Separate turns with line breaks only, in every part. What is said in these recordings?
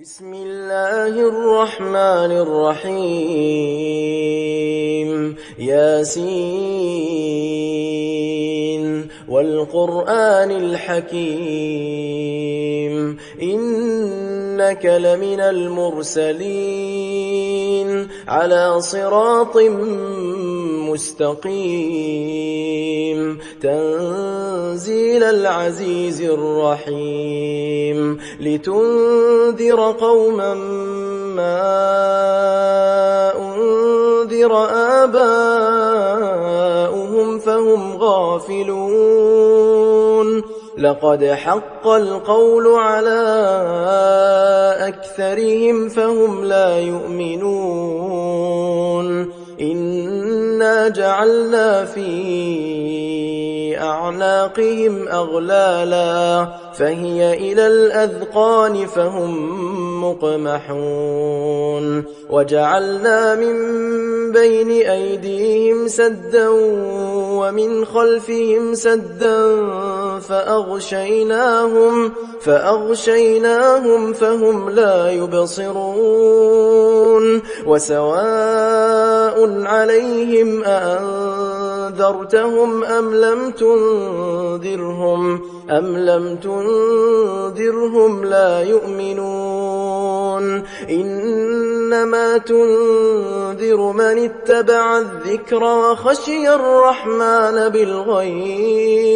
بسم الله الرحمن الرحيم ياسين والقرآن الحكيم إنك لمن المرسلين على صراط مستقيم تنزيل العزيز الرحيم لتنذر قوما ما أنذر آباؤهم فهم غافلون لقد حق القول على أكثرهم فهم لا يؤمنون إنا جعلنا في أعناقهم أغلالا فهي إلى الأذقان فهم مقمحون وجعلنا من بين أيديهم سدا ومن خلفهم سدا فأغشيناهم فهم لا يبصرون وسواء عليهم أأنذرتهم أم لم تنذرهم لا يؤمنون إنما تنذر من اتبع الذكر وخشي الرحمن بالغيب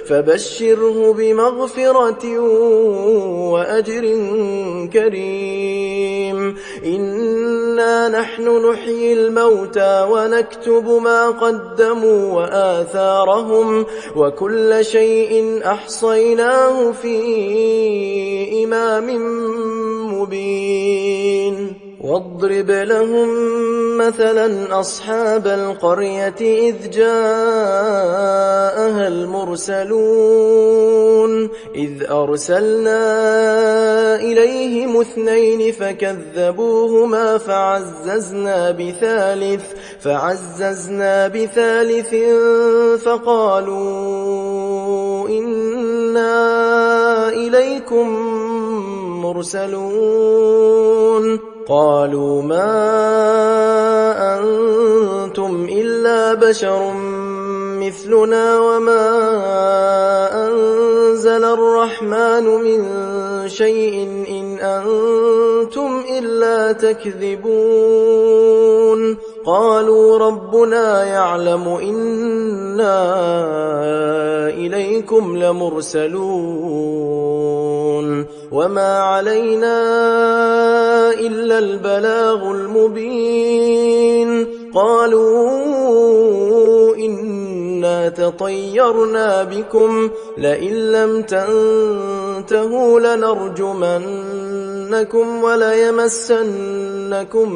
فبشره بمغفرة وأجر كريم إنا نحن نحيي الموتى ونكتب ما قدموا وآثارهم وكل شيء أحصيناه في إمام مبين واضرب لهم مثلا أصحاب القرية إذ جاءها المرسلون إذ أرسلنا إليهم 2 فكذبوهما فعززنا بثالث فقالوا إنا إليكم مرسلون قالوا ما أنتم إلا بشر مثلنا وما أنزل الرحمن من شيء إن أنتم إلا تكذبون قالوا ربنا يعلم إنا إليكم لمرسلون وما علينا إلا البلاغ المبين قالوا إنا تطيرنا بكم لئن لم تنتهوا لنرجمنكم وليمسنكم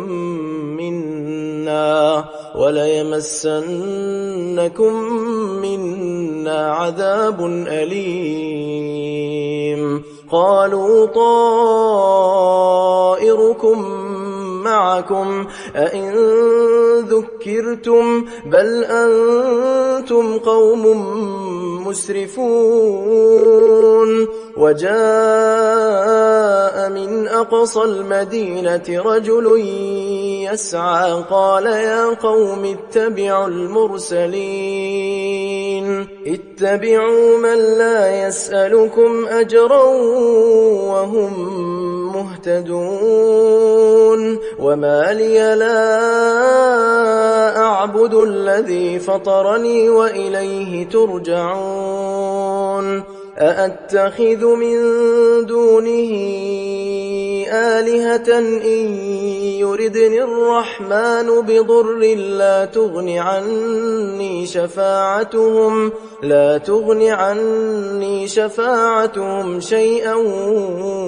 منا عذاب أليم قالوا طائركم معكم أئن ذكرتم بل أنتم قوم مسرفون وجاء من أقصى المدينة رجل يسعى قال يا قوم اتبعوا المرسلين اتبعوا من لا يسألكم أجرا وهم مهتدون وما لي لا أعبد الذي فطرني وإليه ترجعون أأتخذ من دونه آلهة إن يردني الرحمن بضر لا تغن عني شفاعتهم شيئا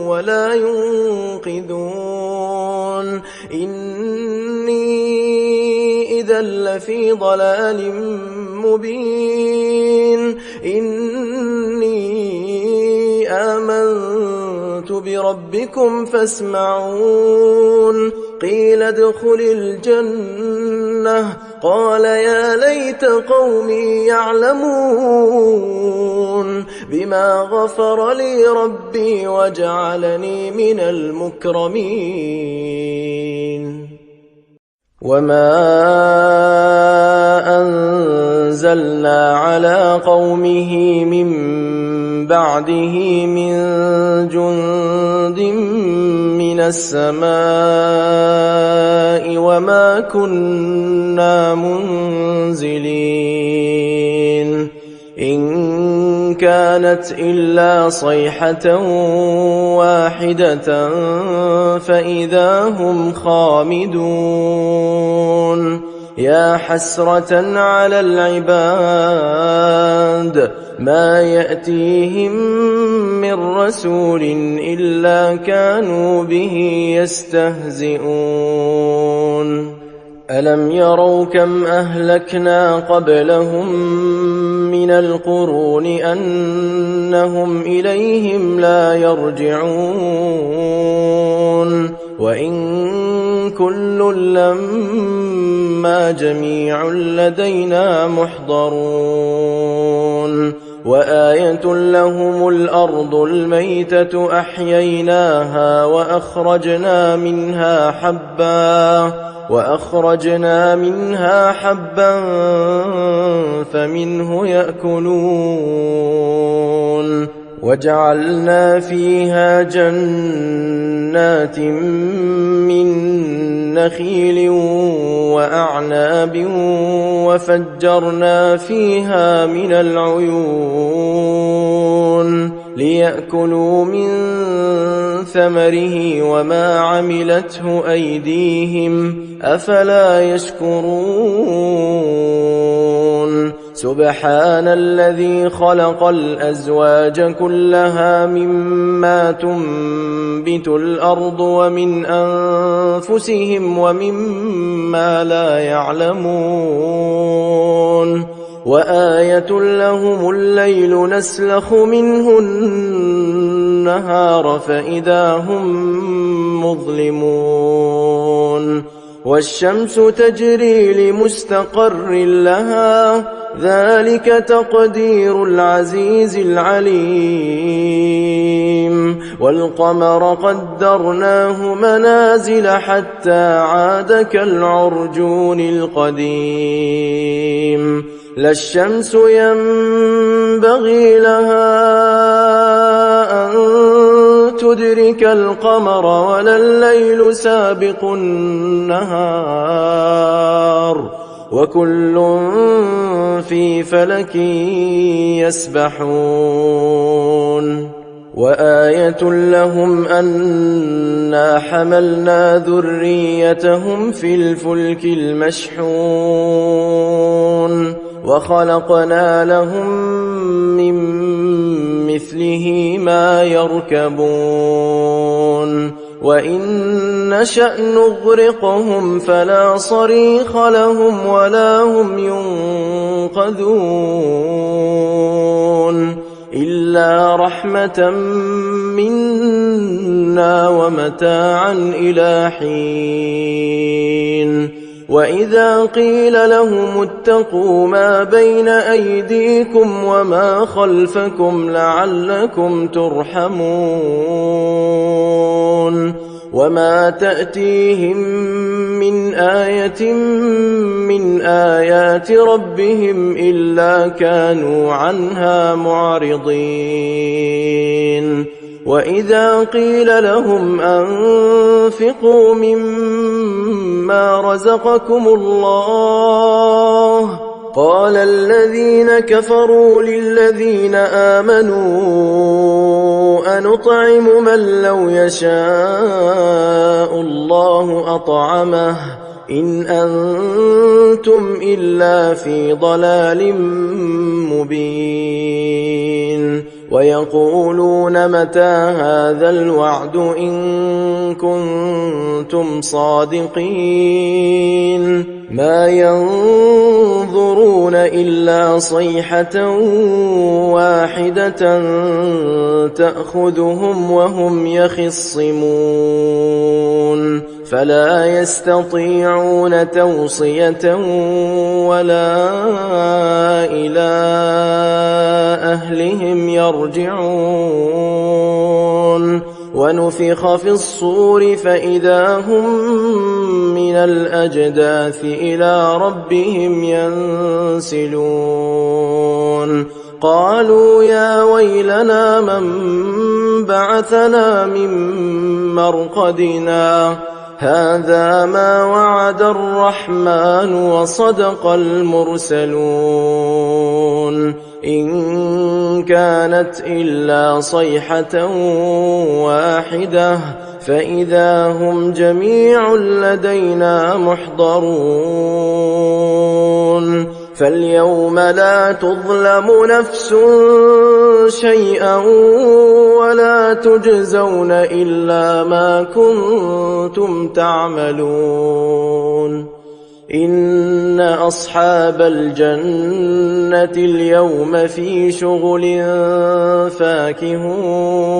ولا ينقذون إني إذا لفي ضلال مبين إني آمنت بربكم فاسمعون قيل ادخل الجنة قال يا ليت قومي يعلمون بما غفر لي ربي وجعلني من المكرمين وما أنزلنا على قومه من بعده من جند من السماء وما كنا منزلين إن كانت إلا صيحة واحدة فإذا هم خامدون يا حسرة على العباد ما يأتيهم من رسول إلا كانوا به يستهزئون ألم يروا كم أهلكنا قبلهم من القرون أنهم إليهم لا يرجعون وإن كل لما جميع لدينا محضرون وآية لهم الأرض الميتة أحييناها وأخرجنا منها حبا فمنه يأكلون وجعلنا فيها جنات من نخيل وأعناب وفجرنا فيها من العيون ليأكلوا من ثمره وما عملته أيديهم أفلا يشكرون سبحان الذي خلق الأزواج كلها مما تنبت الأرض ومن أنفسهم ومما لا يعلمون وآية لهم الليل نسلخ منه النهار فإذا هم مظلمون والشمس تجري لمستقر لها ذلك تقدير العزيز العليم والقمر قدرناه منازل حتى عاد كالعرجون القديم لا الشمس ينبغي لها أن تدرك القمر ولا الليل سابق النهار وكل في فلك يسبحون وآية لهم أنا حملنا ذريتهم في الفلك المشحون وخلقنا لهم من مثله ما يركبون وإن نشأ نغرقهم فلا صريخ لهم ولا هم ينقذون إلا رحمة منا ومتاعا إلى حين وإذا قيل لهم اتقوا ما بين أيديكم وما خلفكم لعلكم ترحمون وما تأتيهم من آية من آيات ربهم إلا كانوا عنها معرضين وإذا قيل لهم أنفقوا مما رزقكم الله قال الذين كفروا للذين آمنوا أنطعم من لو يشاء الله أطعمه إن أنتم إلا في ضلال مبين ويقولون متى هذا الوعد إن كنتم صادقين ما ينظرون إلا صيحة واحدة تأخذهم وهم يخصمون فلا يستطيعون توصية ولا إلى أهلهم يرجعون ونفخ في الصور فإذا هم من الأجداث إلى ربهم ينسلون قالوا يا ويلنا من بعثنا من مرقدنا هذا ما وعد الرحمن وصدق المرسلون إن كانت إلا صيحة واحدة فإذا هم جميع لدينا محضرون فاليوم لا تظلم نفس شيئا ولا تجزون إلا ما كنتم تعملون إن أصحاب الجنة اليوم في شغل فاكهون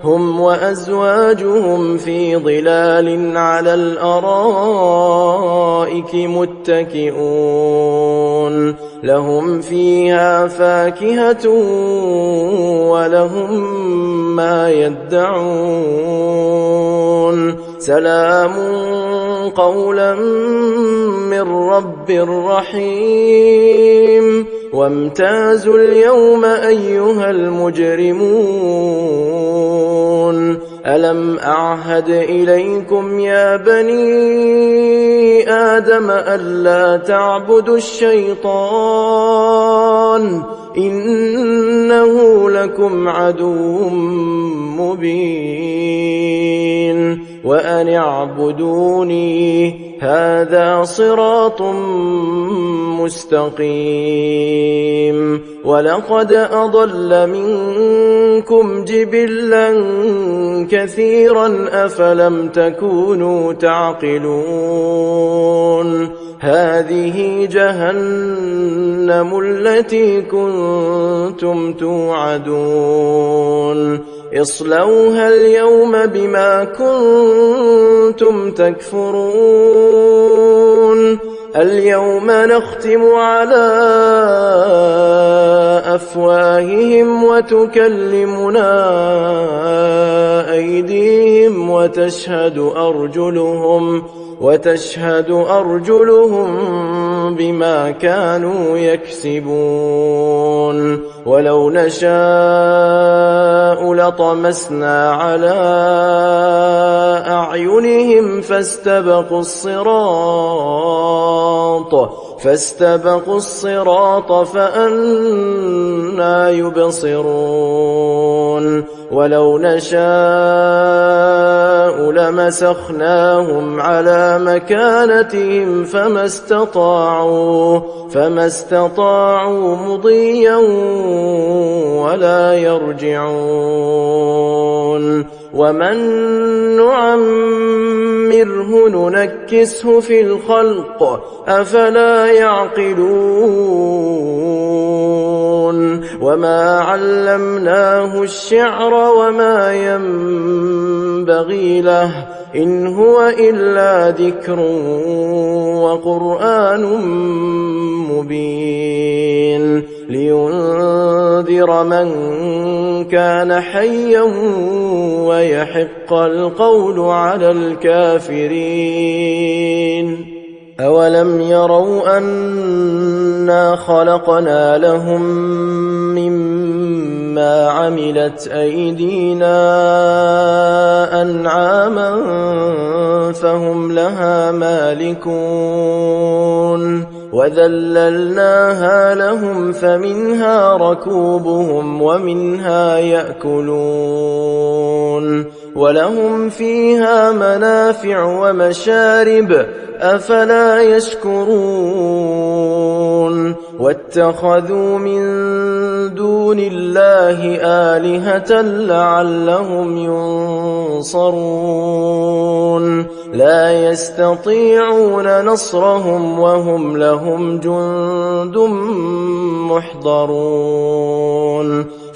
هم وأزواجهم في ظلال على الأرائك متكئون لهم فيها فاكهة ولهم ما يدعون سلام قولا من رب رحيم وامتازوا اليوم أيها المجرمون ألم أعهد إليكم يا بني آدم ألا تعبدوا الشيطان إنه لكم عدو مبين وأن اعبدوني هذا صراط مستقيم ولقد أضل منكم جبلا كثيرا أفلم تكونوا تعقلون هذه جهنم التي كنتم توعدون اصلوها اليوم بما كنتم تكفرون اليوم نختم على أفواههم وتكلمنا أيديهم وتشهد أرجلهم بما كانوا يكسبون ولو نشاء لطمسنا على أعينهم فاستبقوا الصراط فأنى يبصرون ولو نشاء لمسخناهم على مكانتهم فما استطاعوا مضيا ولا يرجعون ومن نعمره ننكسه في الخلق أفلا يعقلون وما علمناه الشعر وما ينبغي له إن هو إلا ذكر وقرآن مبين لينذر من كان حيا ويحق القول على الكافرين أولم يروا أنا خلقنا لهم مما عملت أيدينا أنعاما فهم لها مالكون وذللناها لهم فمنها ركوبهم ومنها يأكلون ولهم فيها منافع ومشارب أفلا يشكرون واتخذوا من دون الله آلهة لعلهم ينصرون لا يستطيعون نصرهم وهم لهم جند محضرون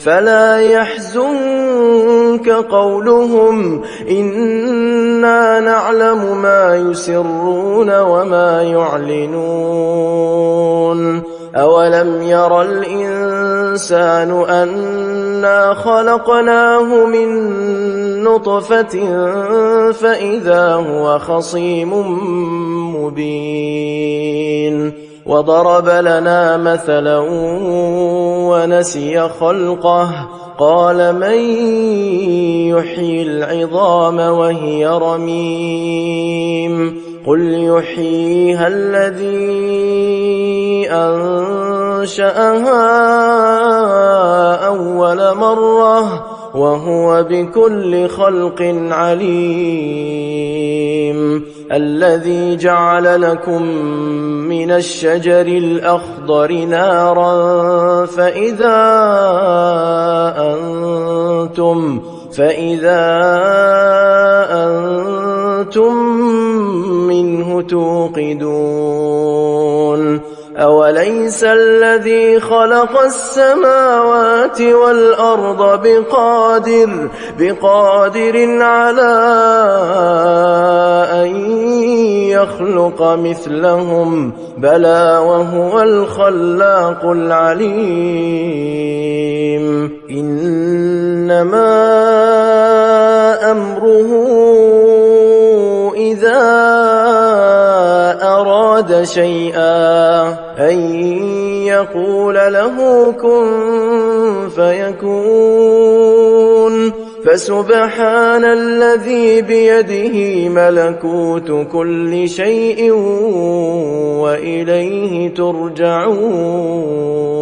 فلا يحزنك قولهم إنا نعلم ما يسرون وما يعلنون أولم ير الإنسان أنا خلقناه من نطفة فإذا هو خصيم مبين وضرب لنا مثلا ونسي خلقه قال من يحيي العظام وهي رميم قل يحييها الذي أنشأها أول مرة وهو بكل خلق عليم الذي جعل لكم من الشجر الأخضر نارا فإذا أنتم منه توقدون أوليس الذي خلق السماوات والأرض بقادر على أن يخلق مثلهم بلى وهو الخلاق العليم إنما أمره إذا أراد شيئا أن يقول له كن فيكون فسبحان الذي بيده ملكوت كل شيء وإليه ترجعون